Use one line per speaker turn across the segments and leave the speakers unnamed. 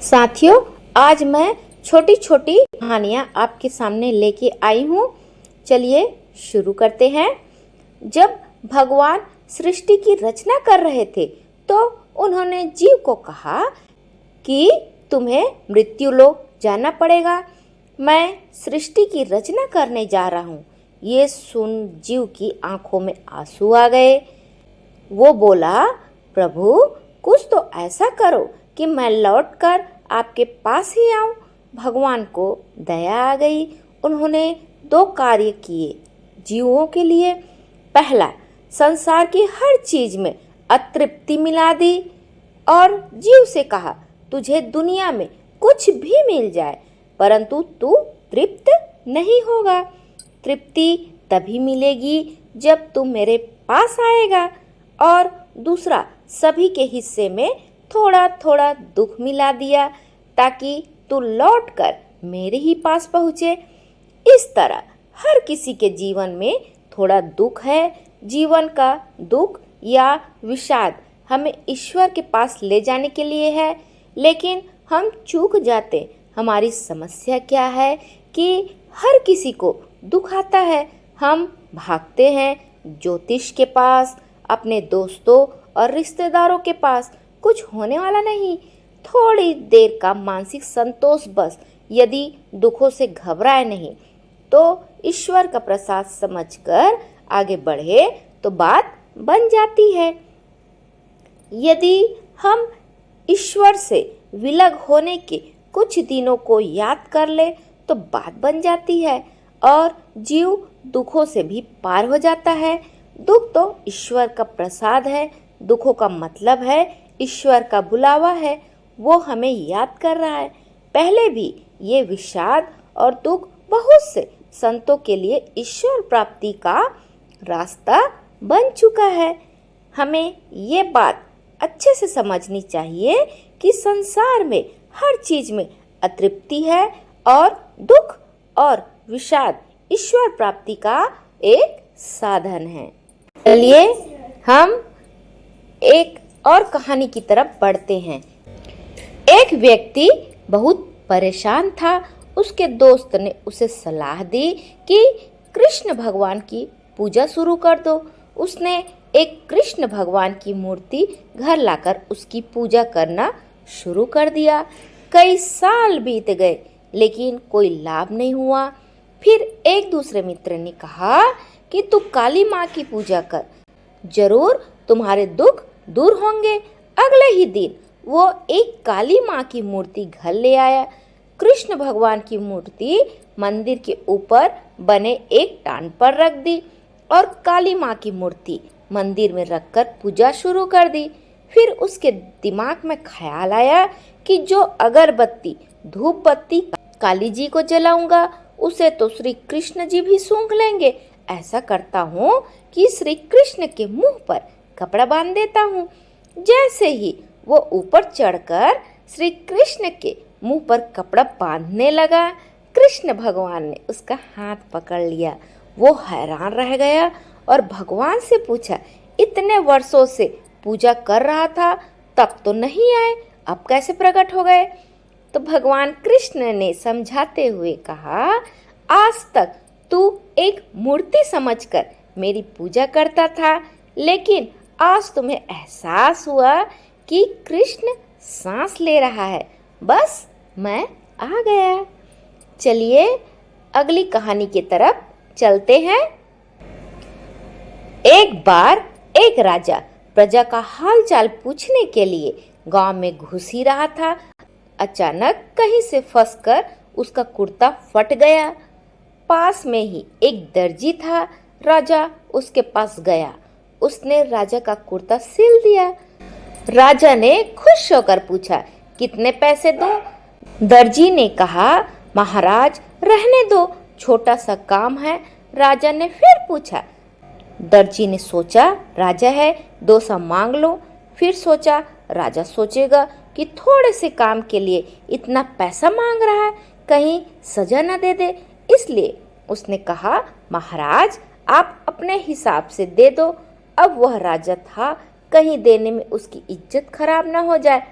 साथियों, आज मैं छोटी छोटी कहानियाँ आपके सामने लेके आई हूँ। चलिए शुरू करते हैं। जब भगवान सृष्टि की रचना कर रहे थे तो उन्होंने जीव को कहा कि तुम्हें मृत्यु लोक जाना पड़ेगा। मैं सृष्टि की रचना करने जा रहा हूँ। ये सुन जीव की आंखों में आंसू आ गए। वो बोला, प्रभु कुछ तो ऐसा करो कि मैं लौटकर आपके पास ही आऊं। भगवान को दया आ गई। उन्होंने दो कार्य किए जीवों के लिए। पहला, संसार की हर चीज में अतृप्ति मिला दी और जीव से कहा, तुझे दुनिया में कुछ भी मिल जाए परंतु तू तृप्त नहीं होगा। तृप्ति तभी मिलेगी जब तू मेरे पास आएगा। और दूसरा, सभी के हिस्से में थोड़ा थोड़ा दुख मिला दिया ताकि तू लौटकर मेरे ही पास पहुँचे। इस तरह हर किसी के जीवन में थोड़ा दुख है। जीवन का दुख या विषाद हमें ईश्वर के पास ले जाने के लिए है, लेकिन हम चूक जाते। हमारी समस्या क्या है कि हर किसी को दुख आता है। हम भागते हैं ज्योतिष के पास, अपने दोस्तों और रिश्तेदारों के पास। कुछ होने वाला नहीं, थोड़ी देर का मानसिक संतोष बस। यदि दुखों से घबराए नहीं तो ईश्वर का प्रसाद समझकर आगे बढ़े तो बात बन जाती है। यदि हम ईश्वर से विलग होने के कुछ दिनों को याद कर ले तो बात बन जाती है और जीव दुखों से भी पार हो जाता है। दुख तो ईश्वर का प्रसाद है। दुखों का मतलब है ईश्वर का बुलावा है। वो हमें याद कर रहा है। पहले भी ये विषाद और दुख बहुत से संतों के लिए ईश्वर प्राप्ति का रास्ता बन चुका है। हमें ये बात अच्छे से समझनी चाहिए कि संसार में हर चीज में अतृप्ति है और दुख और विषाद ईश्वर प्राप्ति का एक साधन है। चलिए हम एक और कहानी की तरफ बढ़ते हैं। एक व्यक्ति बहुत परेशान था। उसके दोस्त ने उसे सलाह दी कि कृष्ण भगवान की पूजा शुरू कर दो। उसने एक कृष्ण भगवान की मूर्ति घर लाकर उसकी पूजा करना शुरू कर दिया। कई साल बीत गए लेकिन कोई लाभ नहीं हुआ। फिर एक दूसरे मित्र ने कहा कि तू काली माँ की पूजा कर, जरूर तुम्हारे दुख दूर होंगे। अगले ही दिन वो एक काली माँ की मूर्ति घर ले आया। कृष्ण भगवान की मूर्ति मंदिर के ऊपर बने एक टांड पर रख दी और काली माँ की मूर्ति मंदिर में रखकर पूजा शुरू कर दी। फिर उसके दिमाग में ख्याल आया कि जो अगरबत्ती धूप बत्ती काली जी को जलाऊंगा उसे तो श्री कृष्ण जी भी सूंघ लेंगे। ऐसा करता हूँ कि श्री कृष्ण के मुंह पर कपड़ा बांध देता हूँ। जैसे ही वो ऊपर चढ़कर श्री कृष्ण के मुंह पर कपड़ा बांधने लगा, कृष्ण भगवान ने उसका हाथ पकड़ लिया। वो हैरान रह गया और भगवान से पूछा, इतने वर्षों से पूजा कर रहा था तब तो नहीं आए, अब कैसे प्रकट हो गए? तो भगवान कृष्ण ने समझाते हुए कहा, आज तक तू एक मूर्ति समझकर मेरी पूजा करता था, लेकिन आज तुम्हें एहसास हुआ कि कृष्ण सांस ले रहा है, बस मैं आ गया। चलिए अगली कहानी की तरफ चलते हैं। एक बार एक राजा प्रजा का हालचाल पूछने के लिए गांव में घुस ही रहा था। अचानक कहीं से फंसकर उसका कुर्ता फट गया। पास में ही एक दर्जी था। राजा उसके पास गया। उसने राजा का कुर्ता सिल दिया। राजा ने खुश होकर पूछा, कितने पैसे दूं? दर्जी ने कहा, महाराज रहने दो, छोटा सा काम है। राजा ने फिर पूछा। दर्जी ने सोचा, राजा है, 200 मांग लो। फिर सोचा, राजा सोचेगा कि थोड़े से काम के लिए इतना पैसा मांग रहा है, कहीं सजा न दे दे। इसलिए उसने कहा, महाराज आप अपने हिसाब से दे दो। अब वह राजा था, कहीं देने में उसकी इज्जत खराब न हो जाए,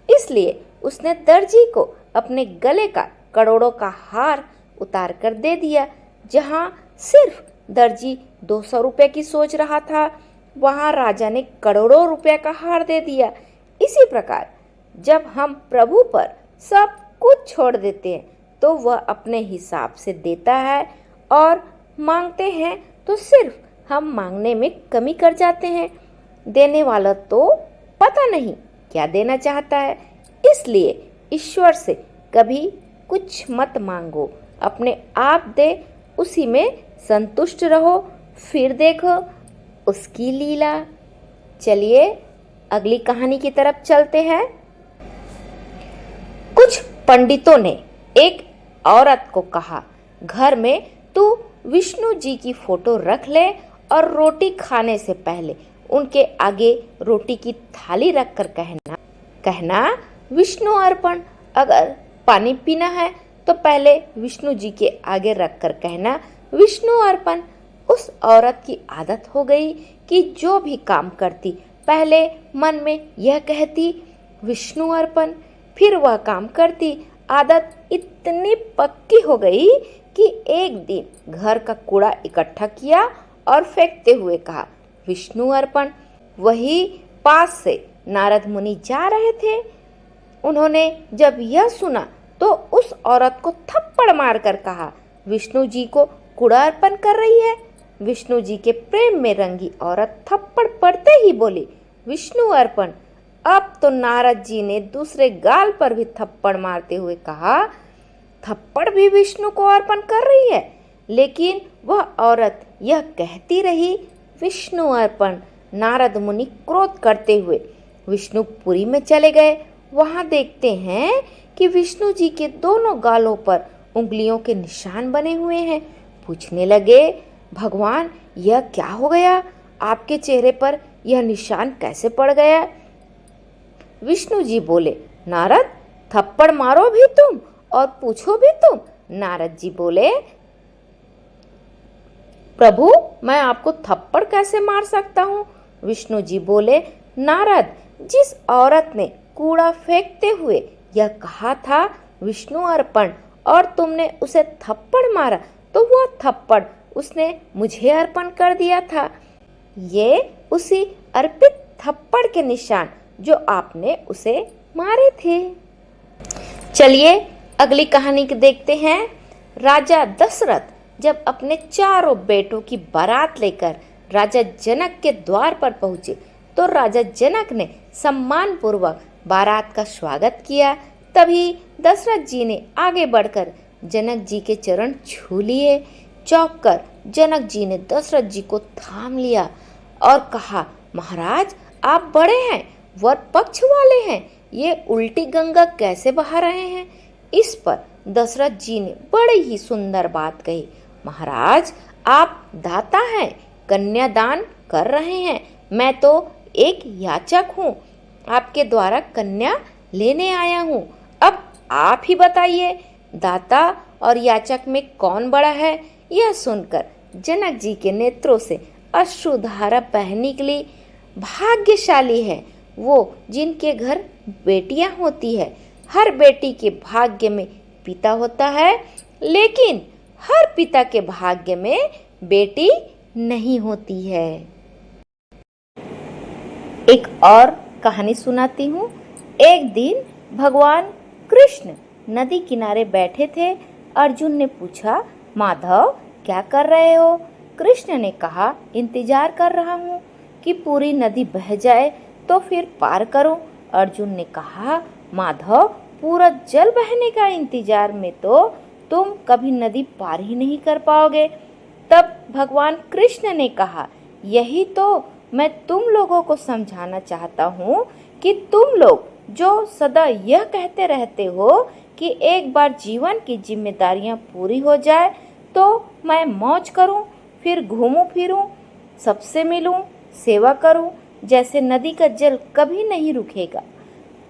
इसलिए उसने दर्जी को अपने गले का करोड़ों का हार उतार कर दे दिया। जहाँ सिर्फ दर्जी 200 रुपये की सोच रहा था, वहाँ राजा ने करोड़ों रुपए का हार दे दिया। इसी प्रकार जब हम प्रभु पर सब कुछ छोड़ देते हैं तो वह अपने हिसाब से देता है, और मांगते हैं तो सिर्फ हम मांगने में कमी कर जाते हैं। देने वाला तो पता नहीं क्या देना चाहता है। इसलिए ईश्वर से कभी कुछ मत मांगो, अपने आप दे, उसी में संतुष्ट रहो, फिर देखो उसकी लीला। चलिए अगली कहानी की तरफ चलते हैं। कुछ पंडितों ने एक औरत को कहा, घर में तू विष्णु जी की फोटो रख ले और रोटी खाने से पहले उनके आगे रोटी की थाली रखकर कहना विष्णु अर्पण। अगर पानी पीना है तो पहले विष्णु जी के आगे रखकर कहना विष्णु अर्पण। उस औरत की आदत हो गई कि जो भी काम करती पहले मन में यह कहती विष्णु अर्पण, फिर वह काम करती। आदत इतनी पक्की हो गई कि एक दिन घर का कूड़ा इकट्ठा किया और फेंकते हुए कहा विष्णु अर्पण। वही पास से नारद मुनि जा रहे थे। उन्होंने जब यह सुना तो उस औरत को थप्पड़ मारकर कहा विष्णु जी को कूड़ा अर्पण कर रही है। विष्णु जी के प्रेम में रंगी औरत थप्पड़ पड़ते ही बोली विष्णु अर्पण। अब तो नारद जी ने दूसरे गाल पर भी थप्पड़ मारते हुए कहा थप्पड़ भी विष्णु को अर्पण कर रही है। लेकिन वह औरत यह कहती रही विष्णु अर्पण। नारद मुनि क्रोध करते हुए विष्णुपुरी में चले गए। वहां देखते हैं कि विष्णु जी के दोनों गालों पर उंगलियों के निशान बने हुए हैं। पूछने लगे भगवान यह क्या हो गया, आपके चेहरे पर यह निशान कैसे पड़ गया। विष्णु जी बोले नारद थप्पड़ मारो भी तुम और पूछो भी तुम। नारद जी बोले प्रभु मैं आपको थप्पड़ कैसे मार सकता हूँ। विष्णु जी बोले नारद जिस औरत ने कूड़ा फेंकते हुए यह कहा था विष्णु अर्पण और तुमने उसे थप्पड़ मारा तो वह थप्पड़ उसने मुझे अर्पण कर दिया था। ये उसी अर्पित थप्पड़ के निशान जो आपने उसे मारे थे। चलिए अगली कहानी को देखते हैं। राजा दशरथ जब अपने चारों बेटों की बारात लेकर राजा जनक के द्वार पर पहुंचे तो राजा जनक ने सम्मान पूर्वक बारात का स्वागत किया। तभी दशरथ जी ने आगे बढ़कर जनक जी के चरण छू लिए। चौंक कर जनक जी ने दशरथ जी को थाम लिया और कहा महाराज आप बड़े हैं, वर पक्ष वाले हैं, ये उल्टी गंगा कैसे बहा रहे हैं। इस पर दशरथ जी ने बड़ी ही सुंदर बात कही महाराज आप दाता हैं, कन्यादान कर रहे हैं, मैं तो एक याचक हूँ, आपके द्वारा कन्या लेने आया हूँ। अब आप ही बताइए दाता और याचक में कौन बड़ा है। यह सुनकर जनक जी के नेत्रों से अश्रुधारा बह निकली। भाग्यशाली है वो जिनके घर बेटियां होती है। हर बेटी के भाग्य में पिता होता है, लेकिन हर पिता के भाग्य में बेटी नहीं होती है। एक और कहानी सुनाती हूँ। एक दिन भगवान कृष्ण नदी किनारे बैठे थे। अर्जुन ने पूछा माधव क्या कर रहे हो। कृष्ण ने कहा इंतजार कर रहा हूँ कि पूरी नदी बह जाए तो फिर पार करो। अर्जुन ने कहा माधव पूरा जल बहने का इंतजार में तो तुम कभी नदी पार ही नहीं कर पाओगे। तब भगवान कृष्ण ने कहा यही तो मैं तुम लोगों को समझाना चाहता हूँ कि तुम लोग जो सदा यह कहते रहते हो कि एक बार जीवन की जिम्मेदारियां पूरी हो जाए तो मैं मौज करूं, फिर घूमूं फिरूं, सबसे मिलूं, सेवा करूं, जैसे नदी का जल कभी नहीं रुकेगा।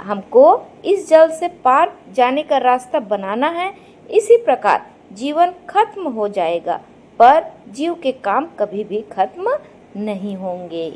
हमको इस जल से पार जाने का रास्ता बनाना है। इसी प्रकार जीवन खत्म हो जाएगा पर जीव के काम कभी भी खत्म नहीं होंगे।